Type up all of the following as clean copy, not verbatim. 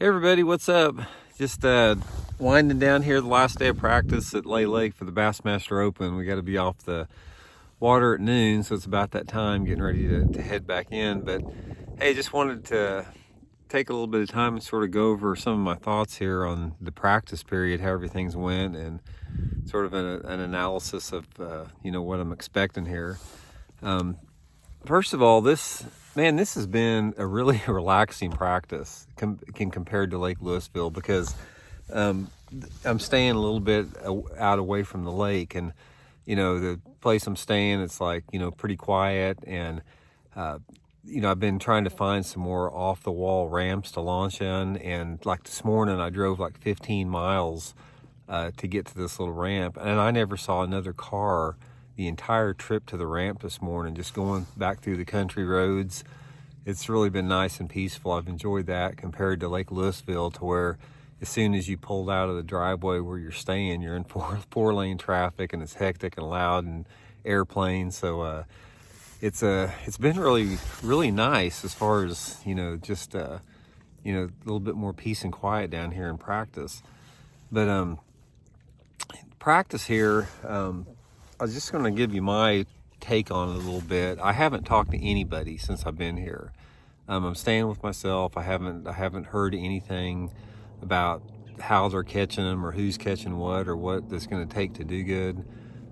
Hey everybody, what's up? Just winding down here the last day of practice at Lay Lake for the Bassmaster Open. We got to be off the water at noon, so it's about that time getting ready to head back in. But hey, just wanted to take a little bit of time and sort of go over some of my thoughts here on the practice period, how everything's went, and sort of an analysis of what I'm expecting here. First of all, this has been a really relaxing practice compared to Lake Louisville, because I'm staying a little bit out away from the lake, and the place I'm staying, it's like pretty quiet, and I've been trying to find some more off the wall ramps to launch in, and like this morning I drove like 15 miles to get to this little ramp, and I never saw another car the entire trip to the ramp this morning, just going back through the country roads. It's really been nice and peaceful. I've enjoyed that compared to Lake Louisville, to where as soon as you pulled out of the driveway where you're staying, you're in four lane traffic, and it's hectic and loud and airplanes. So it's been really nice as far as just a little bit more peace and quiet down here in practice. But practice here, I was just going to give you my take on it a little bit. I haven't talked to anybody since I've been here. I'm staying with myself. I haven't heard anything about how they're catching them, or who's catching what, or what that's going to take to do good.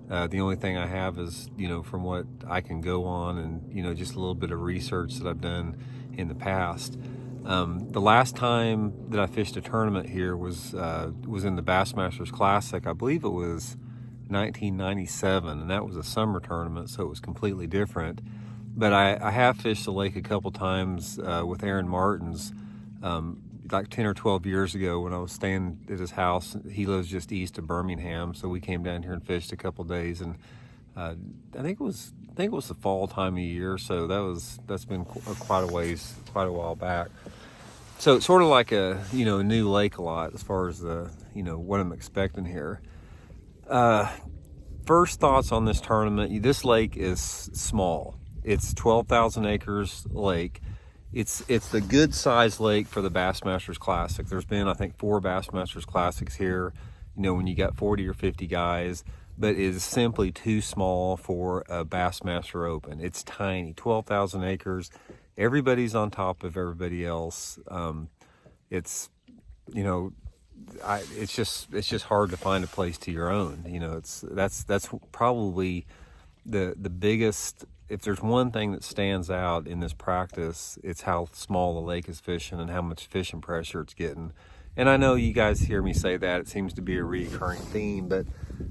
The only thing I have is, from what I can go on, and just a little bit of research that I've done in the past. The last time that I fished a tournament here was in the Bassmasters Classic. I believe it was 1997, and that was a summer tournament, so it was completely different. But I have fished the lake a couple times with Aaron Martins, like 10 or 12 years ago, when I was staying at his house. He lives just east of Birmingham, so we came down here and fished a couple days, and I think it was the fall time of year, so that's been quite a while back. So it's sort of like a new lake a lot, as far as the what I'm expecting here. First thoughts on this tournament. This lake is small. It's 12,000 acres lake. It's the good sized lake for the Bassmasters Classic. There's been, I think, 4 Bassmasters Classics here, when you got 40 or 50 guys, but it is simply too small for a Bassmaster Open. It's tiny, 12,000 acres. Everybody's on top of everybody else. It's just hard to find a place to your own. That's probably the biggest. If there's one thing that stands out in this practice, it's how small the lake is fishing and how much fishing pressure it's getting. And I know you guys hear me say that. It seems to be a recurring theme, but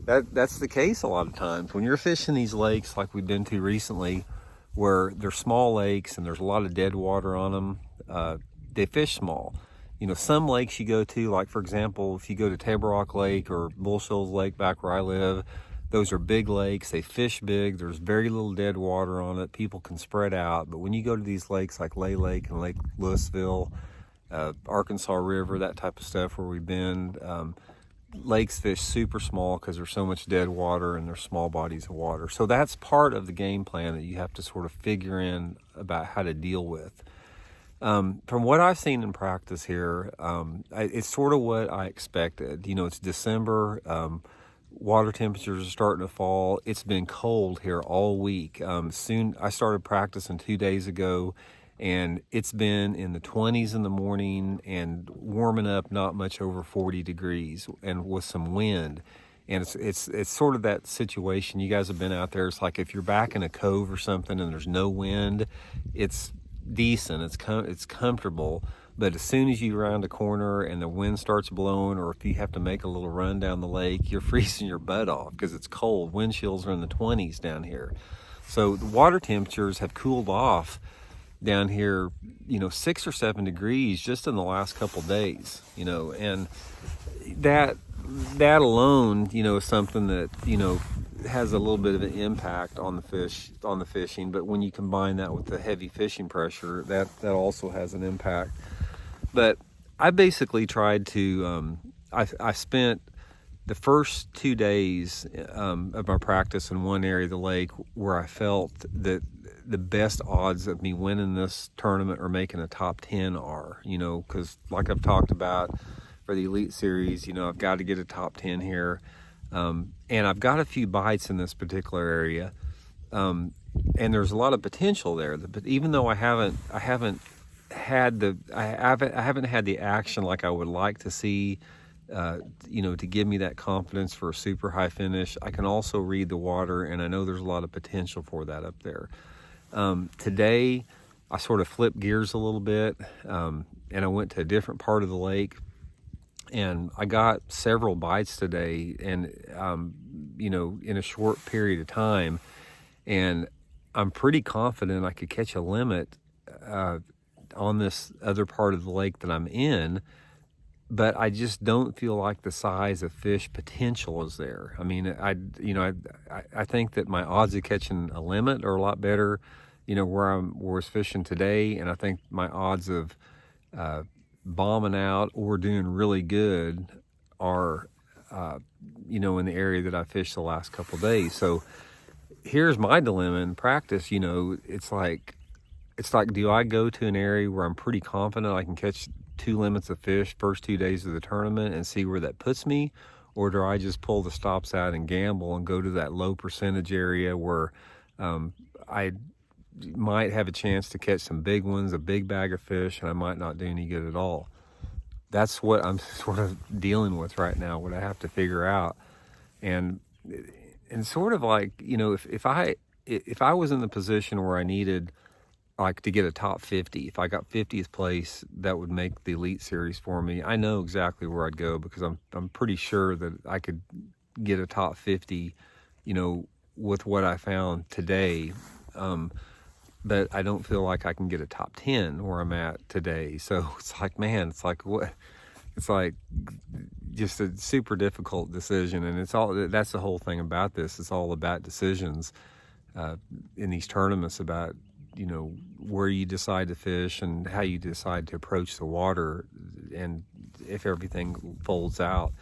that's the case a lot of times when you're fishing these lakes like we've been to recently, where they're small lakes and there's a lot of dead water on them. They fish small. Some lakes you go to, like for example, if you go to Table Rock Lake or Bull Shoals Lake back where I live, those are big lakes. They fish big. There's very little dead water on it. People can spread out. But when you go to these lakes like Lay Lake and Lake Louisville, Arkansas River, that type of stuff where we've been, lakes fish super small because there's so much dead water and there's small bodies of water. So that's part of the game plan that you have to sort of figure in about how to deal with. From what I've seen in practice here, it's sort of what I expected. It's December, water temperatures are starting to fall. It's been cold here all week. I started practicing 2 days ago, and it's been in the 20s in the morning and warming up not much over 40 degrees, and with some wind. And it's sort of that situation. You guys have been out there. It's like if you're back in a cove or something and there's no wind, it's decent, it's comfortable. But as soon as you round a corner and the wind starts blowing, or if you have to make a little run down the lake, you're freezing your butt off because it's cold. Wind chills are in the 20s down here. So the water temperatures have cooled off down here, 6 or 7 degrees just in the last couple days, and that alone, is something that, has a little bit of an impact on the fishing. But when you combine that with the heavy fishing pressure, that also has an impact. But I basically tried to, I spent the first 2 days of my practice in one area of the lake where I felt that the best odds of me winning this tournament or making a top 10 are, you know, because like I've talked about for the Elite Series, you know, I've got to get a top 10 here. And I've got a few bites in this particular area. And there's a lot of potential there, but even though I haven't had the action like I would like to see, you know, to give me that confidence for a super high finish, I can also read the water, and I know there's a lot of potential for that up there. Today, I sort of flipped gears a little bit, and I went to a different part of the lake, and I got several bites today, and you know, in a short period of time, and I'm pretty confident I could catch a limit on this other part of the lake that I'm in, but I just don't feel like the size of fish potential is there. I mean, I think that my odds of catching a limit are a lot better, you know, where I was fishing today, and I think my odds of bombing out or doing really good are, you know, in the area that I fished the last couple of days. So here's my dilemma in practice. You know, it's like, do I go to an area where I'm pretty confident I can catch 2 limits of fish first 2 days of the tournament and see where that puts me? Or do I just pull the stops out and gamble and go to that low percentage area where I might have a chance to catch some big ones, a big bag of fish, and I might not do any good at all? That's what I'm sort of dealing with right now, what I have to figure out. And sort of like, you know, if I was in the position where I needed like to get a top 50, if I got 50th place, that would make the Elite Series for me. I know exactly where I'd go, because I'm pretty sure that I could get a top 50, you know, with what I found today. But I don't feel like I can get a top 10 where I'm at today. So it's like, man, it's like what? It's like just a super difficult decision. And that's the whole thing about this. It's all about decisions in these tournaments, about, you know, where you decide to fish and how you decide to approach the water, and if everything folds out.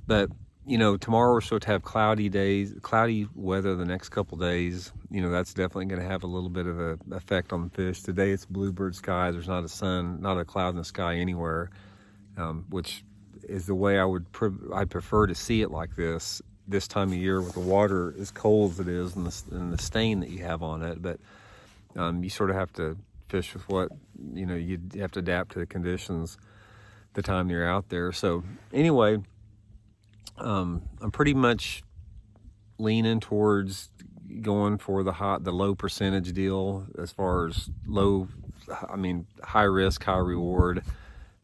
But, you know, tomorrow we're supposed to have cloudy weather the next couple days. You know, that's definitely going to have a little bit of an effect on the fish. Today it's bluebird sky. There's not a sun, not a cloud in the sky anywhere, which is the way I'd prefer to see it, like this time of year with the water as cold as it is, and the stain that you have on it. But you sort of have to fish with what, you know, you have to adapt to the conditions the time you're out there. So anyway, I'm pretty much leaning towards going for the low percentage deal, as far as high risk, high reward.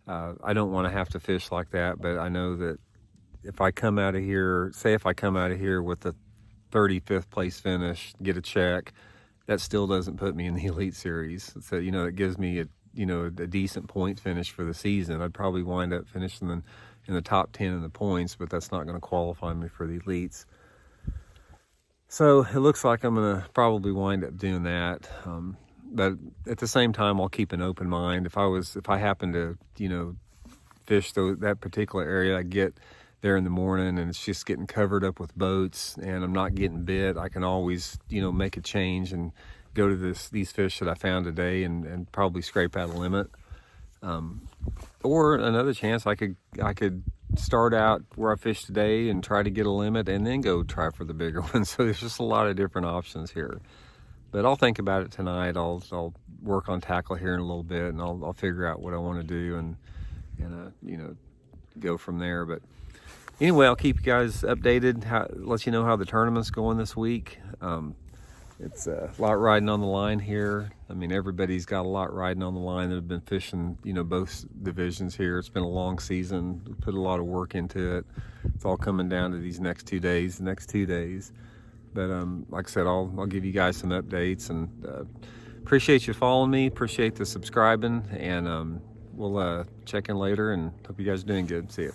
I don't want to have to fish like that, but I know that if I come out of here with the 35th place finish, get a check, that still doesn't put me in the Elite Series. So, you know, it gives me a decent point finish for the season. I'd probably wind up finishing in the top 10 in the points, but that's not going to qualify me for the Elites. So it looks like I'm going to probably wind up doing that. But at the same time, I'll keep an open mind. If I happen to, you know, fish that particular area, I get there in the morning and it's just getting covered up with boats and I'm not getting bit, I can always, you know, make a change and go to these fish that I found today and probably scrape out a limit. Or another chance, I could start out where I fished today and try to get a limit and then go try for the bigger one. So there's just a lot of different options here. But I'll think about it tonight. I'll work on tackle here in a little bit, and I'll figure out what I want to do and you know, go from there. But anyway, I'll keep you guys updated, let you know how the tournament's going this week. It's a lot riding on the line here. I mean, everybody's got a lot riding on the line that have been fishing, you know, both divisions here. It's been a long season. We put a lot of work into it. It's all coming down to these next 2 days. But like I said, I'll give you guys some updates, and appreciate you following me. Appreciate the subscribing, and we'll check in later, and hope you guys are doing good. See ya.